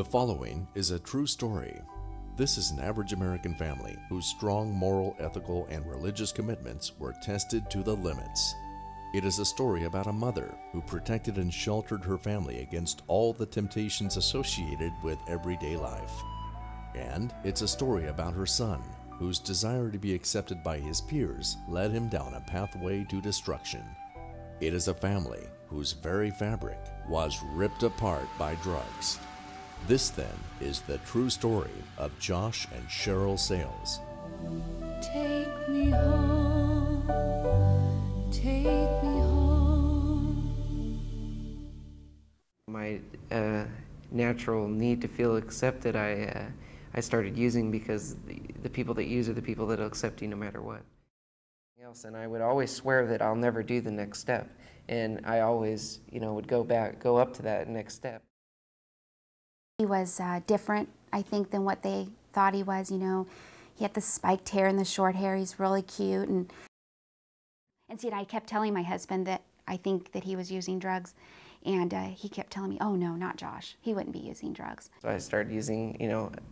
The following is a true story. This is an average American family whose strong moral, ethical, and religious commitments were tested to the limits. It is a story about a mother who protected and sheltered her family against all the temptations associated with everyday life. And it's a story about her son, whose desire to be accepted by his peers led him down a pathway to destruction. It is a family whose very fabric was ripped apart by drugs. This, then, is the true story of Josh and Cheryl Sales. Take me home, take me home. My natural need to feel accepted, I started using because the people that use are the people that will accept you no matter what. And I would always swear that I'll never do the next step, and I always, would go up to that next step. He was different, I think, than what they thought he was. He had the spiked hair and the short hair. He's really cute, and see, and I kept telling my husband that I think that he was using drugs, and he kept telling me, "Oh no, not Josh. He wouldn't be using drugs." So I started using,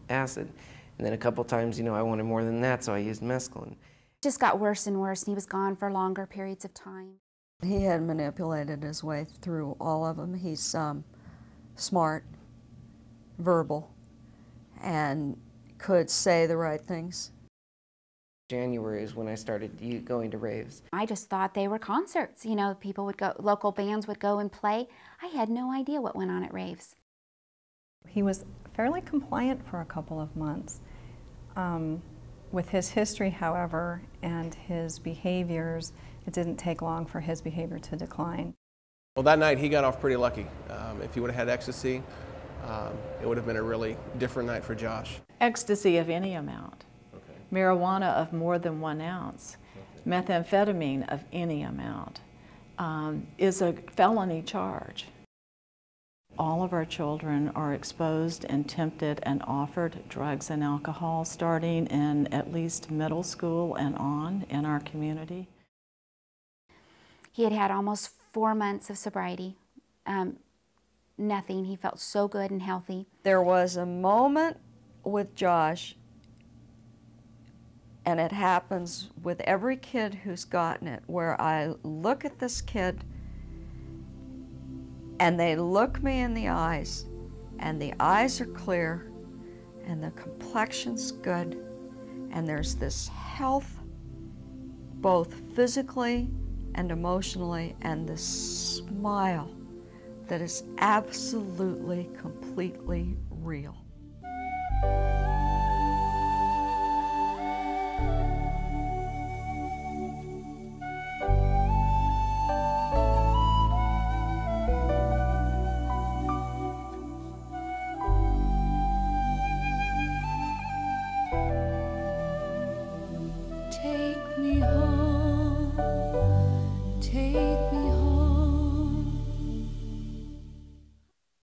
acid, and then a couple times, I wanted more than that, so I used mescaline. It just got worse and worse, and he was gone for longer periods of time. He had manipulated his way through all of them. He's smart, verbal, and could say the right things. January is when I started going to raves. I just thought they were concerts. People would go, local bands would go and play. I had no idea what went on at raves. He was fairly compliant for a couple of months. With his history, however, and his behaviors, it didn't take long for his behavior to decline. Well, that night he got off pretty lucky. If he would have had ecstasy, it would have been a really different night for Josh. Ecstasy of any amount, okay. Marijuana of more than 1 ounce, okay. Methamphetamine of any amount is a felony charge. All of our children are exposed and tempted and offered drugs and alcohol starting in at least middle school and on in our community. He had had almost 4 months of sobriety. Nothing. He felt so good and healthy. There was a moment with Josh, and it happens with every kid who's gotten it, where I look at this kid and they look me in the eyes, and the eyes are clear, and the complexion's good, and there's this health, both physically and emotionally, and this smile that is absolutely, completely real.